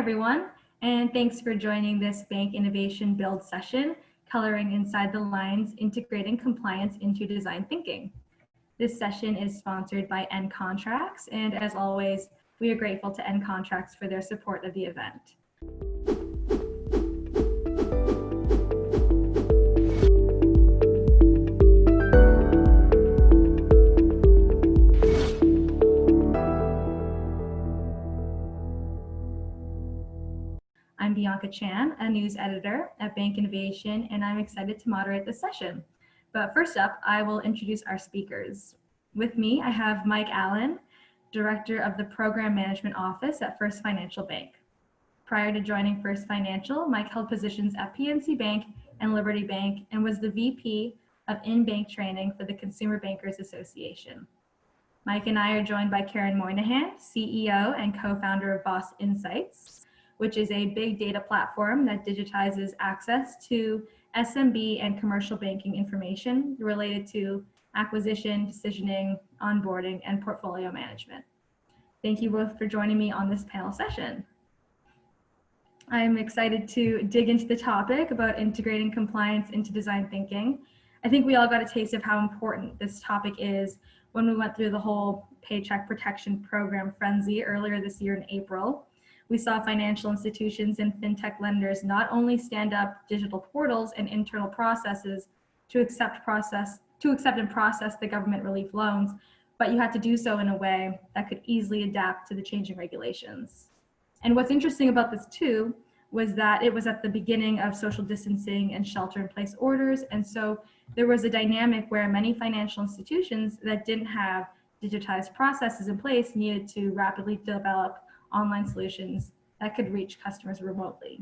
everyone, and thanks for joining this Bank Innovation Build session, Coloring Inside the Lines, Integrating Compliance into Design Thinking. This session is sponsored by N Contracts, and as always, we are grateful to N Contracts for their support of the event. I'm Bianca Chan, a news editor at Bank Innovation, and I'm excited to moderate this session. But first up, I will introduce our speakers. With me, I have Mike Allen, Director of the Program Management Office at First Financial Bank. Prior to joining First Financial, Mike held positions at PNC Bank and Liberty Bank and was the VP of in-bank training for the Consumer Bankers Association. Mike and I are joined by Karen Moynihan, CEO and co-founder of Boss Insights, which is a big data platform that digitizes access to SMB and commercial banking information related to acquisition, decisioning, onboarding, and portfolio management. Thank you both for joining me on this panel session. I'm excited to dig into the topic about integrating compliance into design thinking. I think we all got a taste of how important this topic is when we went through the whole Paycheck Protection Program frenzy earlier this year in April. We saw financial institutions and fintech lenders not only stand up digital portals and internal processes to accept and process the government relief loans, but you had to do so in a way that could easily adapt to the changing regulations. And what's interesting about this too was that it was at the beginning of social distancing and shelter-in-place orders, and so there was a dynamic where many financial institutions that didn't have digitized processes in place needed to rapidly develop online solutions that could reach customers remotely.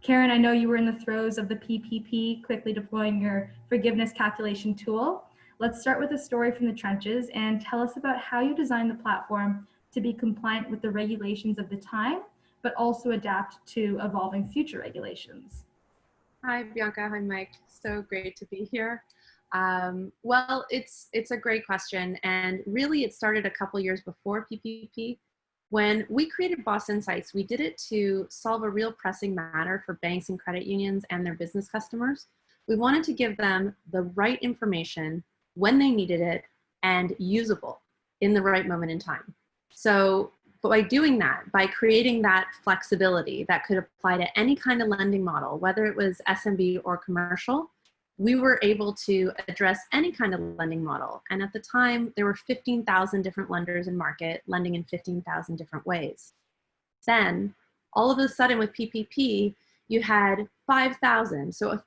Karen, I know you were in the throes of the PPP, quickly deploying your forgiveness calculation tool. Let's start with a story from the trenches and tell us about how you designed the platform to be compliant with the regulations of the time, but also adapt to evolving future regulations. Hi, Bianca. Hi, Mike. So great to be here. Well, it's a great question. And really, it started a couple years before PPP. When we created Boss Insights, we did it to solve a real pressing matter for banks and credit unions and their business customers. We wanted to give them the right information when they needed it and usable in the right moment in time. So by doing that, by creating that flexibility that could apply to any kind of lending model, whether it was SMB or commercial, we were able to address any kind of lending model. And at the time, there were 15,000 different lenders in market, lending in 15,000 different ways. Then, all of a sudden with PPP, you had 5,000, so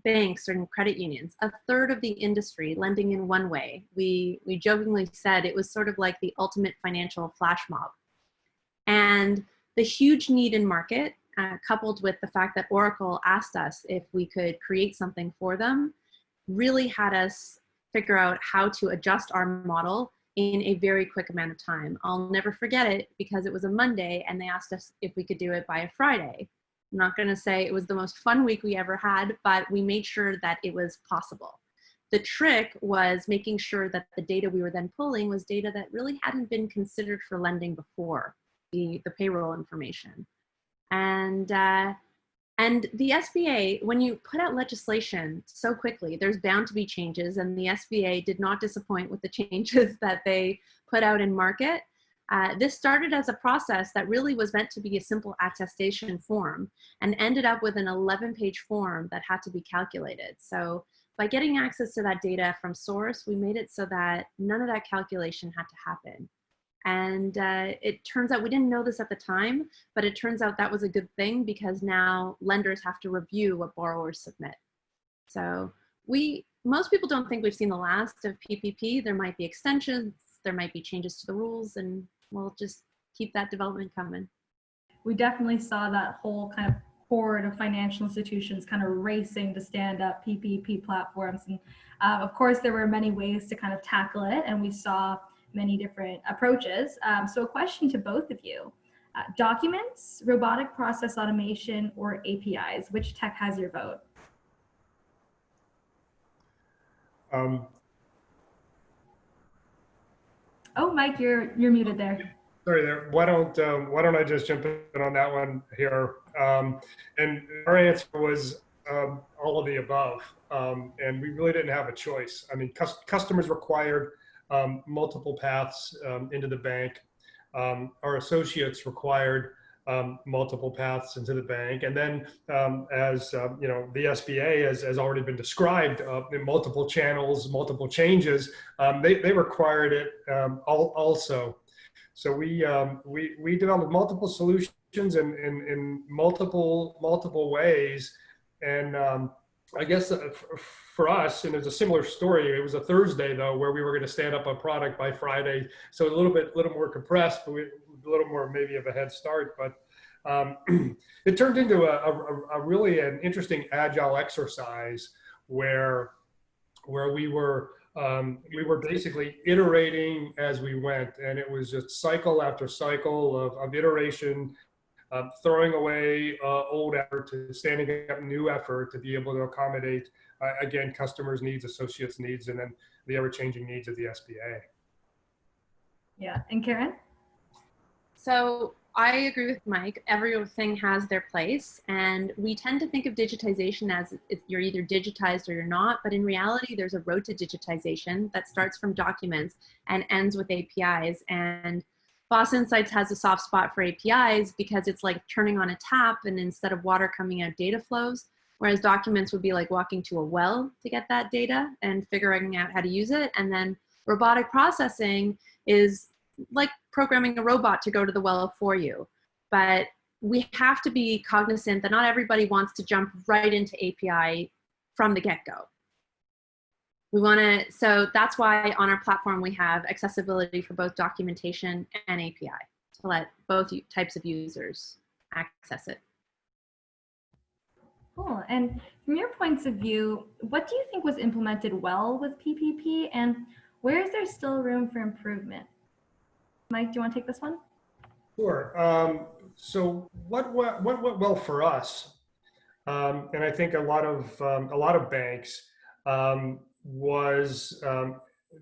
banks and credit unions, a third of the industry lending in one way. We jokingly said it was sort of like the ultimate financial flash mob. And the huge need in market, coupled with the fact that Oracle asked us if we could create something for them, really had us figure out how to adjust our model in a very quick amount of time. I'll never forget it because it was a Monday and they asked us if we could do it by a Friday. I'm not going to say it was the most fun week we ever had, but we made sure that it was possible. The trick was making sure that the data we were then pulling was data that really hadn't been considered for lending before, the payroll information. And the SBA, when you put out legislation so quickly, there's bound to be changes, and the SBA did not disappoint with the changes that they put out in market. This started as a process that really was meant to be a simple attestation form and ended up with an 11-page form that had to be calculated. So by getting access to that data from source, we made it so that none of that calculation had to happen. And it turns out, we didn't know this at the time, but it turns out that was a good thing because now lenders have to review what borrowers submit. So most people don't think we've seen the last of PPP. There might be extensions, there might be changes to the rules, and we'll just keep that development coming. We definitely saw that whole kind of horde of financial institutions kind of racing to stand up PPP platforms. And of course, there were many ways to kind of tackle it, and we saw many different approaches. So a question to both of you, documents, robotic process automation, or APIs, which tech has your vote? Oh, Mike, you're muted there. Sorry there. Why don't I just jump in on that one here? And our answer was all of the above, and we really didn't have a choice. I mean, customers required multiple paths into the bank. Our associates required multiple paths into the bank, and then as you know, the SBA has already been described in multiple channels, multiple changes. They required it also. So we developed multiple solutions in multiple ways, and I guess for us, and it's a similar story. It was a Thursday though, where we were going to stand up a product by Friday, so a little more compressed, but a little more maybe of a head start. But it turned into a really an interesting agile exercise where we were basically iterating as we went, and it was just cycle after cycle of iteration, throwing away old effort to standing up new effort to be able to accommodate, again, customers' needs, associates' needs, and then the ever-changing needs of the SBA. Yeah, and Karen? So I agree with Mike. Everything has their place, and we tend to think of digitization as if you're either digitized or you're not, but in reality, there's a road to digitization that starts from documents and ends with APIs. And Boss Insights has a soft spot for APIs because it's like turning on a tap, and instead of water coming out, data flows, whereas documents would be like walking to a well to get that data and figuring out how to use it. And then robotic processing is like programming a robot to go to the well for you. But we have to be cognizant that not everybody wants to jump right into API from the get-go. We want to, so that's why on our platform we have accessibility for both documentation and API to let both types of users access it. Cool. And from your points of view, what do you think was implemented well with PPP, and where is there still room for improvement? Mike, do you want to take this one? Sure. So what went well for us, and I think a lot of banks, was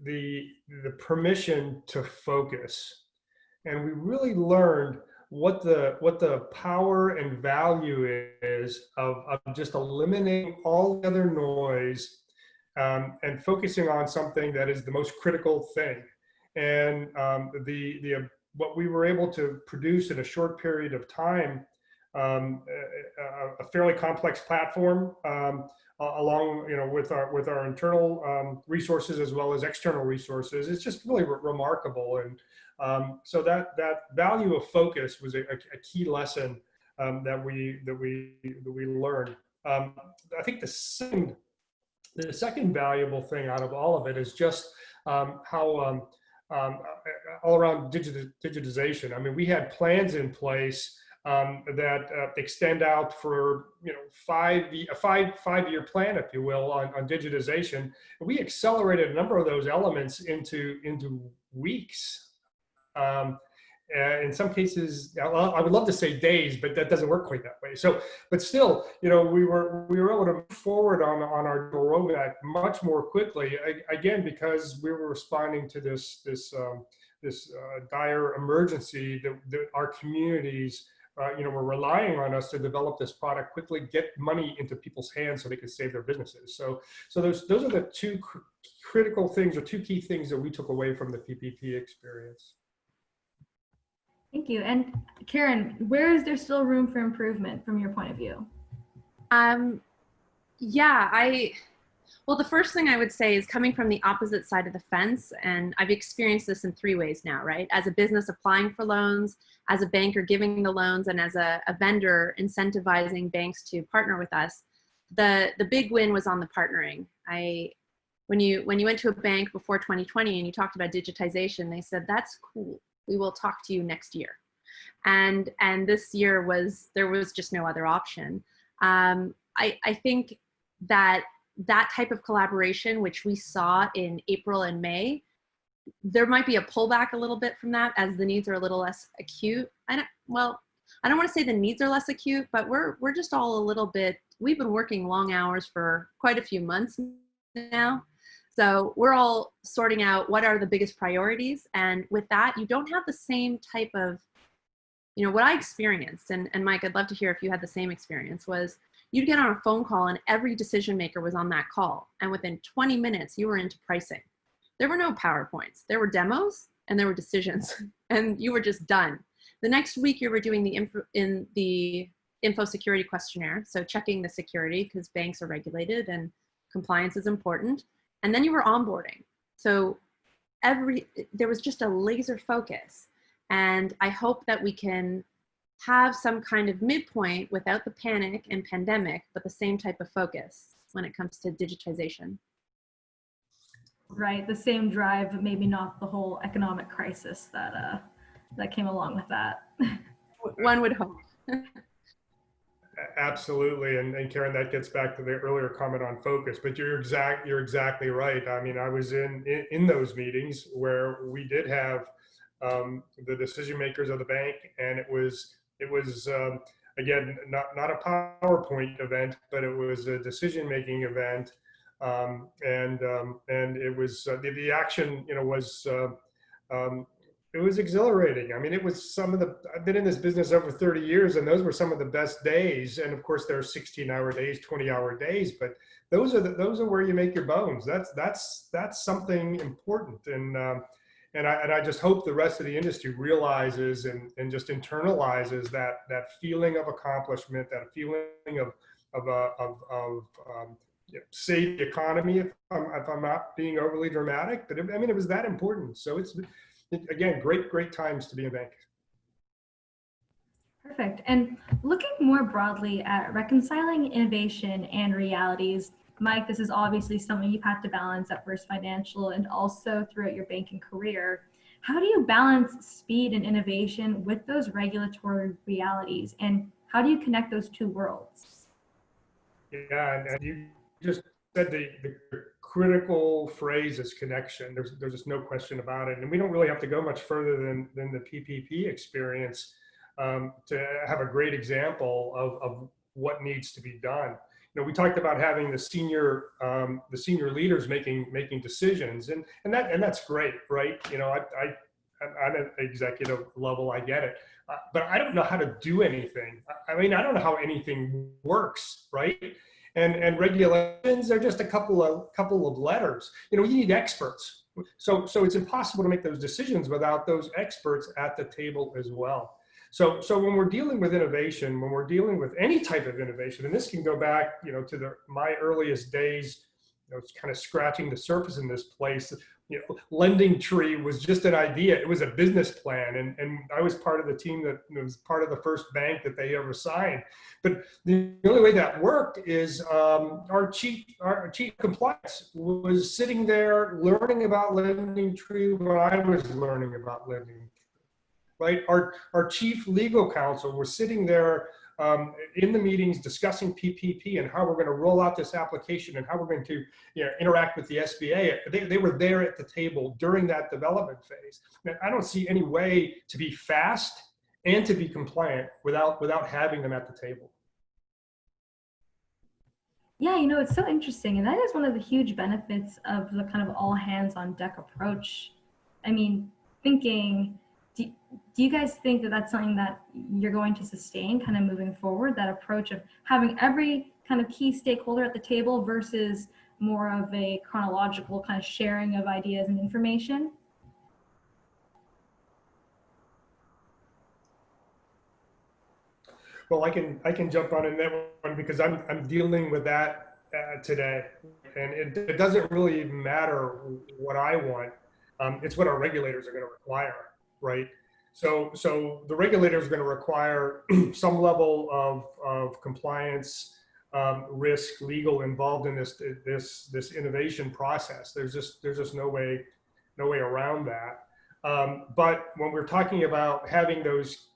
the permission to focus, and we really learned what the power and value is of just eliminating all the other noise, and focusing on something that is the most critical thing. And what we were able to produce in a short period of time, a fairly complex platform, along with our internal resources as well as external resources. It's just really remarkable. And so that value of focus was a key lesson that we learned. I think the second valuable thing out of all of it is just how all around digitization. I mean, we had plans in place that extend out for a five-year plan, if you will, on digitization. We accelerated a number of those elements into weeks. In some cases, well, I would love to say days, but that doesn't work quite that way. So, but still, we were able to move forward on our roadmap much more quickly. Again, because we were responding to this dire emergency that our communities, were relying on us to develop this product quickly, get money into people's hands so they could save their businesses. So those are the two critical things, or two key things that we took away from the PPP experience. Thank you. And Karen, where is there still room for improvement from your point of view? Well, the first thing I would say is coming from the opposite side of the fence, and I've experienced this in three ways now, right? As a business applying for loans, as a banker giving the loans, and as a vendor incentivizing banks to partner with us. The big win was on the partnering. When you went to a bank before 2020 and you talked about digitization, they said, that's cool. We will talk to you next year. And this year there was just no other option. I think that type of collaboration, which we saw in April and May, there might be a pullback a little bit from that as the needs are a little less acute. I don't want to say the needs are less acute, but we're just all a little bit, we've been working long hours for quite a few months now. So we're all sorting out what are the biggest priorities. And with that, you don't have the same type of, what I experienced, and Mike, I'd love to hear if you had the same experience, was you'd get on a phone call and every decision maker was on that call. And within 20 minutes, you were into pricing. There were no PowerPoints. There were demos and there were decisions and you were just done. The next week you were doing the info security questionnaire. So checking the security because banks are regulated and compliance is important. And then you were onboarding. So there was just a laser focus. And I hope that we can have some kind of midpoint without the panic and pandemic, but the same type of focus when it comes to digitization. Right, the same drive, but maybe not the whole economic crisis that came along with that. One would hope. Absolutely, and Karen, that gets back to the earlier comment on focus. But you're exactly right. I mean, I was in those meetings where we did have the decision makers of the bank, and it was again not a PowerPoint event, but it was a decision making event, and it was the action was. It was exhilarating. I mean, it was I've been in this business over 30 years, and those were some of the best days. And of course, there are 16-hour days, 20-hour days, but those are where you make your bones. That's something important. And I just hope the rest of the industry realizes and just internalizes that feeling of accomplishment, that feeling of save the economy. If I'm not being overly dramatic, but I mean, it was that important. So again, great times to be a bank. Perfect. And looking more broadly at reconciling innovation and realities, Mike, this is obviously something you've had to balance at First Financial and also throughout your banking career. How do you balance speed and innovation with those regulatory realities? And how do you connect those two worlds? Yeah, and you just said the critical phrase is connection. There's just no question about it. And we don't really have to go much further than the PPP experience to have a great example of what needs to be done. We talked about having the senior leaders making decisions, and that's great, right? I'm at executive level, I get it, but I don't know how to do anything. I mean, I don't know how anything works, right? And regulations are just a couple of letters. You need experts. So it's impossible to make those decisions without those experts at the table as well. So when we're dealing with innovation, when we're dealing with any type of innovation, and this can go back, to my earliest days, it's kind of scratching the surface in this place. Lending Tree was just an idea. It was a business plan. And I was part of the team that was part of the first bank that they ever signed. But the only way that worked is our chief compliance was sitting there learning about Lending Tree when I was learning about Lending Tree, right? Our chief legal counsel was sitting there in the meetings discussing PPP and how we're going to roll out this application and how we're going to interact with the SBA. They were there at the table during that development phase. And I don't see any way to be fast and to be compliant without having them at the table. Yeah, it's so interesting. And that is one of the huge benefits of the kind of all hands on deck approach. I mean, do you guys think that that's something that you're going to sustain kind of moving forward, that approach of having every kind of key stakeholder at the table versus more of a chronological kind of sharing of ideas and information? Well, I can jump on in that one because I'm dealing with that today, and it doesn't really even matter what I want. It's what our regulators are going to require, right? So the regulators are going to require some level of compliance, risk, legal involved in this innovation process. There's just no way around that. But when we're talking about having those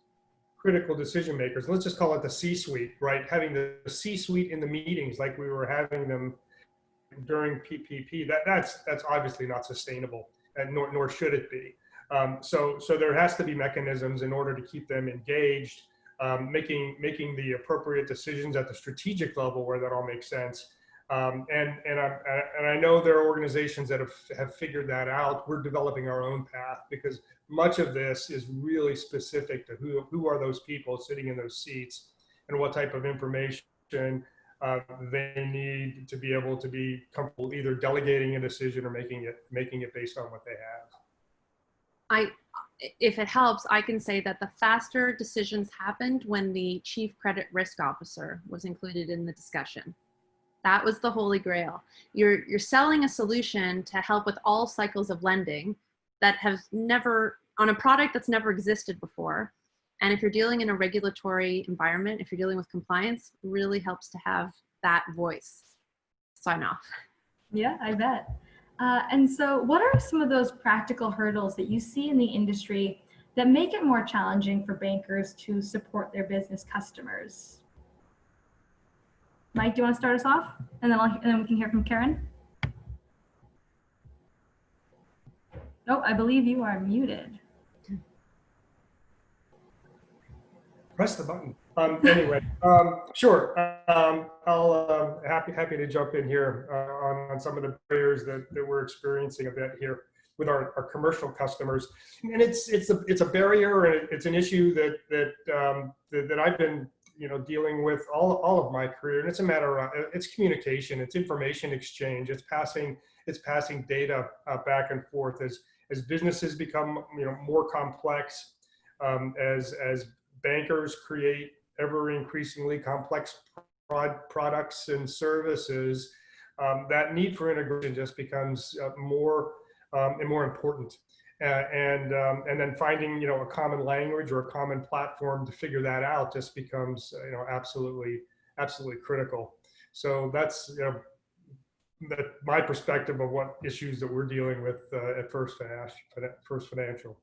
critical decision makers, let's just call it the C-suite, right? Having the C-suite in the meetings like we were having them during PPP, that's obviously not sustainable, and nor should it be. So there has to be mechanisms in order to keep them engaged, making the appropriate decisions at the strategic level where that all makes sense, And I know there are organizations that have figured that out. We're developing our own path because much of this is really specific to who are those people sitting in those seats and what type of information they need to be able to be comfortable either delegating a decision or making it based on what they have. If it helps, I can say that the faster decisions happened when the chief credit risk officer was included in the discussion. That was the holy grail. You're selling a solution to help with all cycles of lending that have never, on a product that's never existed before. And if you're dealing in a regulatory environment, if you're dealing with compliance, it really helps to have that voice sign off. Yeah, I bet. And so what are some of those practical hurdles that you see in the industry that make it more challenging for bankers to support their business customers? Mike, do you want to start us off? And then we can hear from Karen. Oh, I believe you are muted. Press the button. Anyway, sure. I'll happy to jump in here on some of the barriers that we're experiencing a bit here with our commercial customers, and it's a barrier and it's an issue that I've been dealing with all of my career, and it's a matter of it's communication, it's information exchange, it's passing data back and forth as businesses become more complex, as bankers create ever increasingly complex products and services, that need for integration just becomes more and more important. And then finding a common language or a common platform to figure that out just becomes absolutely critical. So that's my perspective of what issues that we're dealing with at First Financial.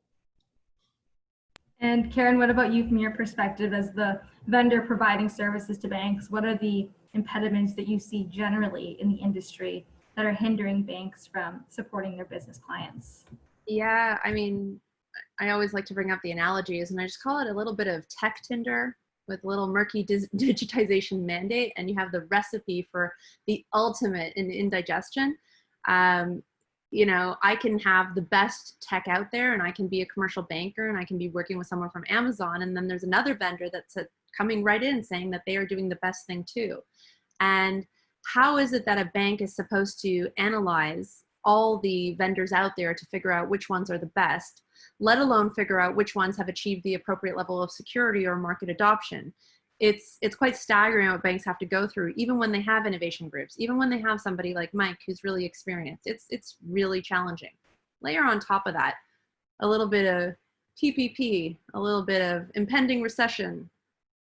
And Karen, what about you from your perspective as the vendor providing services to banks? What are the impediments that you see generally in the industry that are hindering banks from supporting their business clients? Yeah, I mean, I always like to bring up the analogies, and I just call it a little bit of tech Tinder with a little murky digitization mandate, and you have the recipe for the ultimate in indigestion. I can have the best tech out there, and I can be a commercial banker, and I can be working with someone from Amazon, and then there's another vendor that's coming right in saying that they are doing the best thing too. And how is it that a bank is supposed to analyze all the vendors out there to figure out which ones are the best, let alone figure out which ones have achieved the appropriate level of security or market adoption? It's quite staggering what banks have to go through, even when they have innovation groups, even when they have somebody like Mike who's really experienced. It's really challenging. Layer on top of that a little bit of PPP, a little bit of impending recession.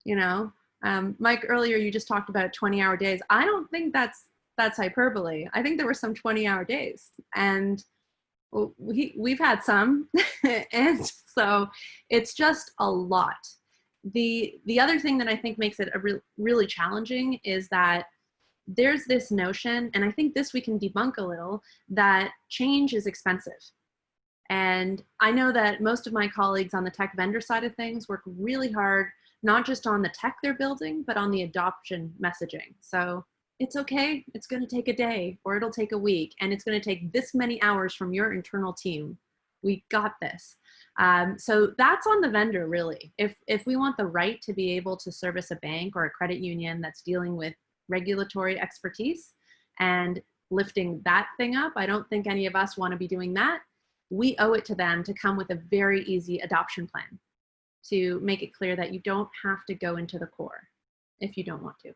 Mike, earlier you just talked about 20-hour days. I don't think that's hyperbole. I think there were some 20-hour days, and we've had some, and so it's just a lot. The other thing that I think makes it really challenging is that there's this notion, and I think this we can debunk a little, that change is expensive. And I know that most of my colleagues on the tech vendor side of things work really hard, not just on the tech they're building, but on the adoption messaging. So it's okay, it's going to take a day, or it'll take a week, and it's going to take this many hours from your internal team. We got this. So that's on the vendor, really. If we want the right to be able to service a bank or a credit union that's dealing with regulatory expertise and lifting that thing up, I don't think any of us want to be doing that. We owe it to them to come with a very easy adoption plan to make it clear that you don't have to go into the core if you don't want to.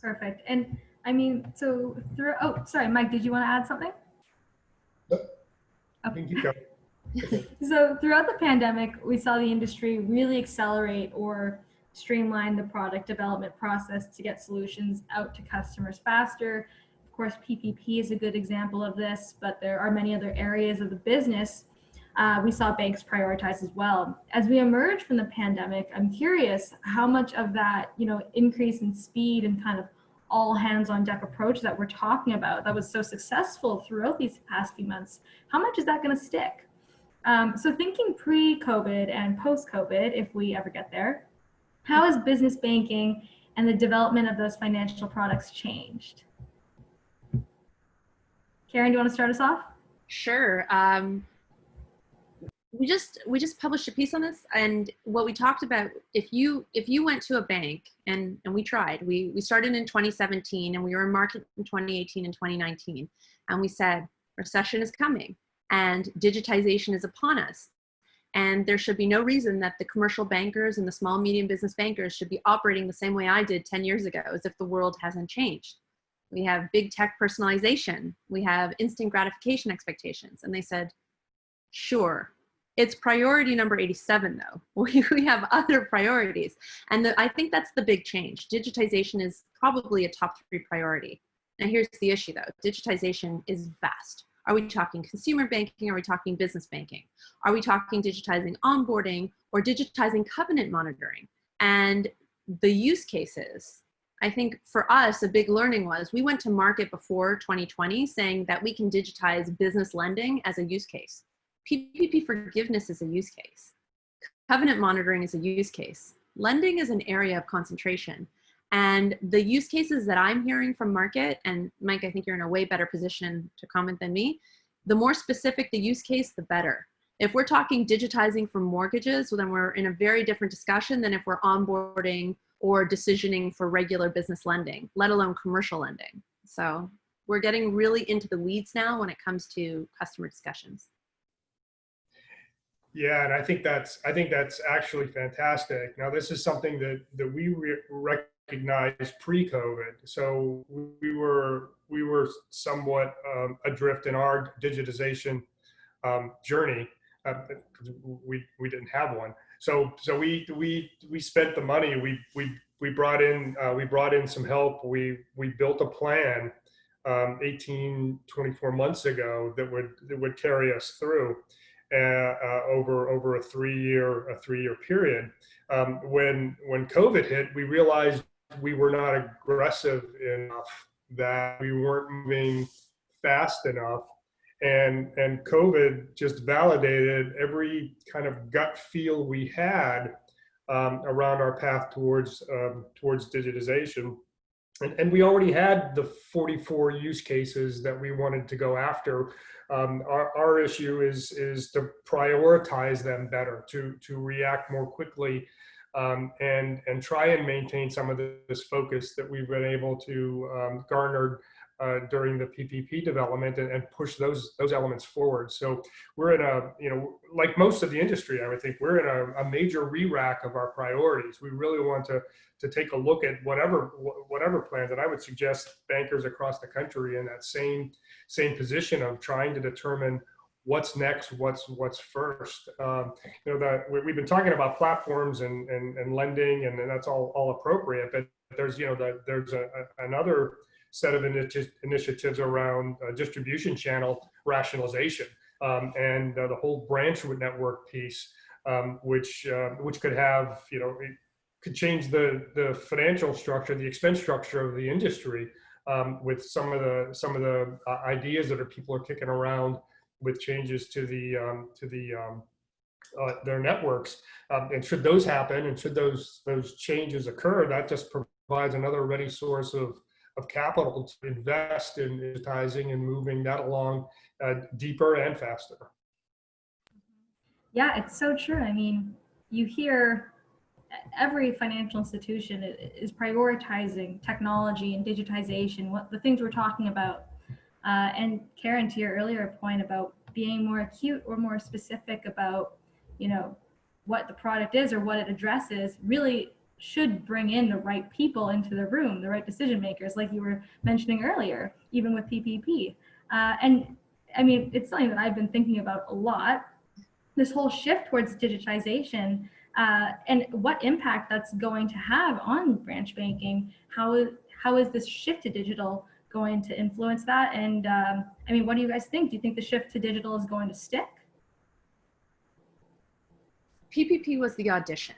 Perfect. And I mean, so sorry, Mike, did you want to add something? Nope. Okay. So throughout the pandemic, we saw the industry really accelerate or streamline the product development process to get solutions out to customers faster. Of course, PPP is a good example of this, but there are many other areas of the business we saw banks prioritize as well. As we emerge from the pandemic, I'm curious how much of that, increase in speed and kind of all hands on deck approach that we're talking about that was so successful throughout these past few months, how much is that going to stick? So thinking pre-COVID and post-COVID, if we ever get there, how is business banking and the development of those financial products changed. Karen, do you want to start us off? Sure. We just published a piece on this, and what we talked about, if you went to a bank, and we tried, we started in 2017 and we were in market in 2018 and 2019, and we said recession is coming and digitization is upon us, and there should be no reason that the commercial bankers and the small medium business bankers should be operating the same way I did 10 years ago, as if the world hasn't changed. We have big tech personalization, we have instant gratification expectations. And they said, sure, it's priority number 87 though. We have other priorities. And I think that's the big change. Digitization is probably a top 3 priority. And here's the issue though, digitization is vast. Are we talking consumer banking? Are we talking business banking? Are we talking digitizing onboarding or digitizing covenant monitoring? And the use cases, I think for us, a big learning was we went to market before 2020 saying that we can digitize business lending as a use case. PPP forgiveness is a use case. Covenant monitoring is a use case. Lending is an area of concentration. And the use cases that I'm hearing from market, and Mike, I think you're in a way better position to comment than me, the more specific the use case, the better. If we're talking digitizing for mortgages, well, then we're in a very different discussion than if we're onboarding or decisioning for regular business lending, let alone commercial lending. So we're getting really into the weeds now when it comes to customer discussions. Yeah, and I think that's actually fantastic. Now, this is something that we recognized pre-COVID. So we were somewhat adrift in our digitization journey because we didn't have one. So we spent the money. We brought in some help. We built a plan 24 months ago that would carry us through over a three-year period. When COVID hit, we realized we were not aggressive enough, that we weren't moving fast enough, and COVID just validated every kind of gut feel we had around our path towards digitization. And we already had the 44 use cases that we wanted to go after. Our issue is to prioritize them better, to react more quickly, and try and maintain some of this focus that we've been able to garner during the PPP development, and push those elements forward. So we're in a, like most of the industry, I would think we're in a major re-rack of our priorities. We really want to take a look at whatever plans, and I would suggest bankers across the country in that same position of trying to determine what's next, what's first. We've been talking about platforms and lending, and that's all appropriate, but there's another set of initiatives around distribution channel rationalization, and the whole branch network piece, which could have, it could change the financial structure, the expense structure of the industry, with some of the ideas that people are kicking around with changes to their networks. And should those happen, and should those changes occur, that just provides another ready source of capital to invest in digitizing and moving that along deeper and faster. Yeah, it's so true. I mean, you hear every financial institution is prioritizing technology and digitization, what the things we're talking about. And Karen, to your earlier point about being more acute or more specific about, what the product is or what it addresses, really should bring in the right people into the room, the right decision makers, like you were mentioning earlier, even with PPP. And I mean, it's something that I've been thinking about a lot, this whole shift towards digitization, and what impact that's going to have on branch banking. How is this shift to digital going to influence that? And I mean, what do you guys think? Do you think the shift to digital is going to stick? PPP was the audition.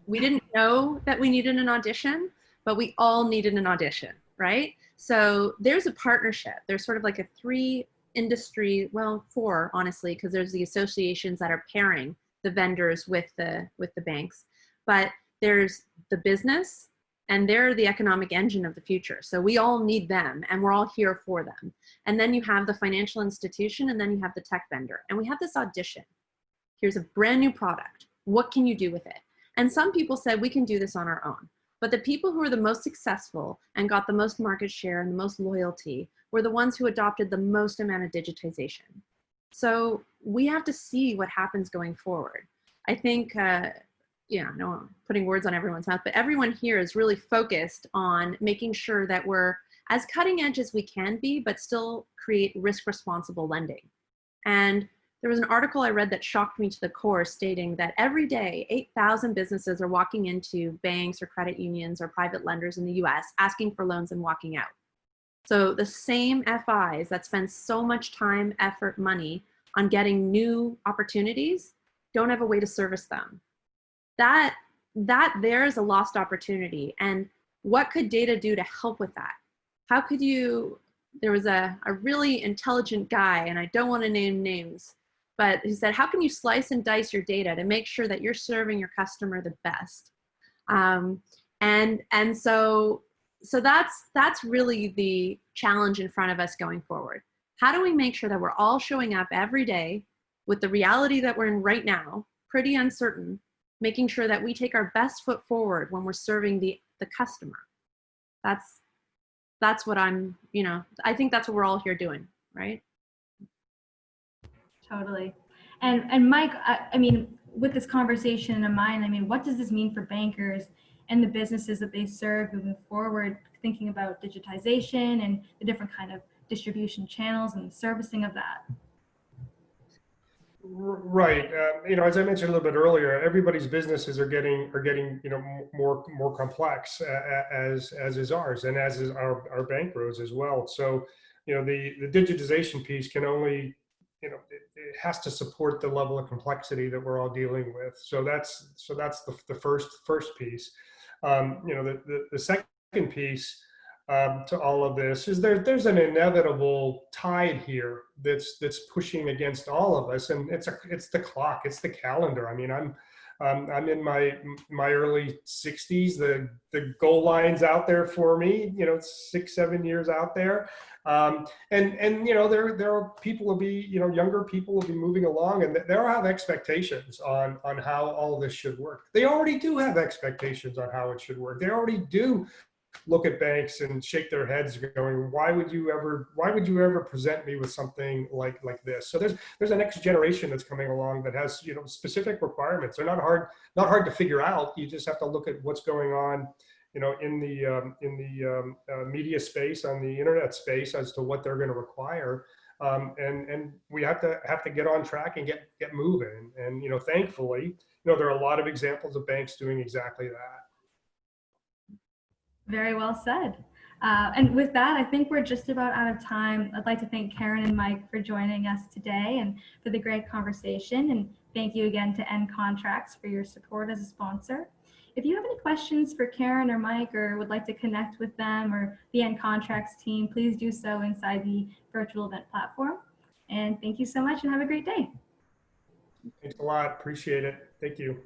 We didn't know that we needed an audition, but we all needed an audition, right? So there's a partnership. There's sort of like a 4, honestly, because there's the associations that are pairing the vendors with the banks. But there's the business, and they're the economic engine of the future. So we all need them, and we're all here for them. And then you have the financial institution, and then you have the tech vendor. And we have this audition. Here's a brand new product. What can you do with it? And some people said we can do this on our own. But the people who were the most successful and got the most market share and the most loyalty were the ones who adopted the most amount of digitization. So we have to see what happens going forward. I think, no, I'm putting words on everyone's mouth, but everyone here is really focused on making sure that we're as cutting edge as we can be, but still create risk responsible lending. And there was an article I read that shocked me to the core, stating that every day, 8,000 businesses are walking into banks or credit unions or private lenders in the US asking for loans and walking out. So the same FIs that spend so much time, effort, money on getting new opportunities don't have a way to service them. That there is a lost opportunity. And what could data do to help with that? How could you, there was a really intelligent guy, and I don't want to name names, but he said, how can you slice and dice your data to make sure that you're serving your customer the best? So that's really the challenge in front of us going forward. How do we make sure that we're all showing up every day with the reality that we're in right now, pretty uncertain, making sure that we take our best foot forward when we're serving the customer? That's what I think that's what we're all here doing, right? Totally. And Mike, I mean, with this conversation in mind, I mean, what does this mean for bankers and the businesses that they serve moving forward, thinking about digitization and the different kind of distribution channels and servicing of that? Right. As I mentioned a little bit earlier, everybody's businesses are getting more complex, as is ours, and as is our bank grows as well. So, the digitization piece can only, it has to support the level of complexity that we're all dealing with. So that's the first piece. The second piece, to all of this is there's an inevitable tide here that's pushing against all of us, and it's the clock, it's the calendar. I mean, I'm in my early 60s. The goal line's out there for me. 6-7 years out there, and there are people will be, younger people will be moving along, and they'll have expectations on how all this should work. They already do have expectations on how it should work. They already do look at banks and shake their heads going, why would you ever present me with something like this? So there's a next generation that's coming along that has, specific requirements. They're not hard to figure out. You just have to look at what's going on, in the media space, on the internet space, as to what they're going to require. And we have to get on track and get moving. And, thankfully, there are a lot of examples of banks doing exactly that. Very well said. And with that, I think we're just about out of time. I'd like to thank Karen and Mike for joining us today and for the great conversation. And thank you again to End Contracts for your support as a sponsor. If you have any questions for Karen or Mike, or would like to connect with them or the End Contracts team, please do so inside the virtual event platform. And thank you so much and have a great day. Thanks a lot. Appreciate it. Thank you.